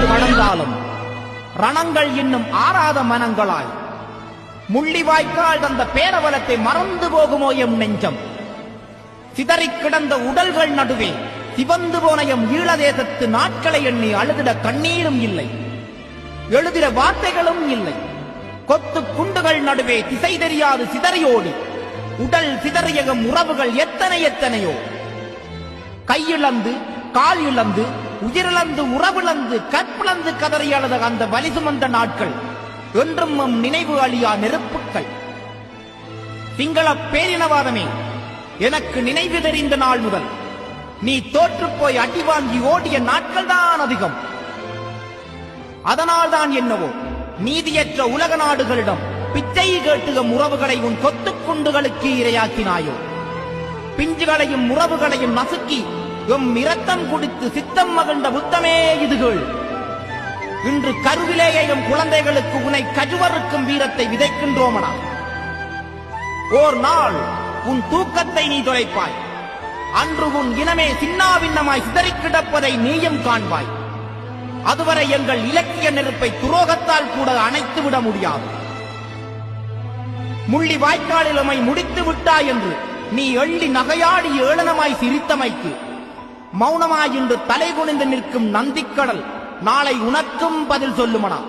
ஆண்டு கடந்தாலும் ரணங்கள் இன்னும் ஆறாத மனங்களாய் முள்ளிவாய்க்கால் தந்த பேரவலத்தை மறந்து போகுமோ எம் நெஞ்சம். சிதறிக் கிடந்த உடல்கள் நடுவே சிவந்து போன எம் ஈழதேசத்து நாட்களை எண்ணி அழுதிட கண்ணீரும் இல்லை, எழுதிட வார்த்தைகளும் இல்லை. கொத்து குண்டுகள் நடுவே திசை தெரியாது சிதறியோடி உடல் சிதறிய எம் உறவுகள் எத்தனை எத்தனையோ. கையிழந்து கால் இழந்து உயிரிழந்து உறவிழந்து கற்பிழந்து கதறி அழுத அந்த வலி சுமந்த நாட்கள் என்றும் நம் நினைவு அழியா நெருப்புக்கள். சிங்கள பேரினவாதமே, எனக்கு நினைவு தெரிந்த நாள் முதல் நீ தோற்றுப்போய் அடி வாங்கி ஓடிய நாட்கள் தான் அதிகம். அதனால்தான் என்னவோ நீதியற்ற உலக நாடுகளிடம் பிச்சை கேட்டுக உறவுகளை உன் கொத்துக்குண்டுகளுக்கு இரையாக்கினாயோ. பிஞ்சுகளையும் உறவுகளையும் நசுக்கி எம் இரத்தம் குடித்து சித்தம் மகிழ்ந்த புத்தமே இதுகள். இன்று கருவிலேயே எம் குழந்தைகளுக்கு உன்னை கஜுவருக்கும் வீரத்தை விதைக்கின்றோமனா. ஓர் நாள் உன் தூக்கத்தை நீ தொலைப்பாய். அன்று உன் இனமே சின்னாபின்னமாய் சிதறிக் கிடப்பதை நீயும் காண்பாய். அதுவரை எங்கள் இலக்கிய நெருப்பை துரோகத்தால் கூட அணைத்துவிட முடியாது. முள்ளி வாய்க்காலிலமை முடித்து விட்டாய் என்று நீ எள்ளி நகையாடி ஏளனமாய் சிரித்தமைக்கு மௌனமாய் இன்று தலை குனிந்து நிற்கும் நந்திக்கடல் நாளை உனக்கும் பதில் சொல்லுமனா.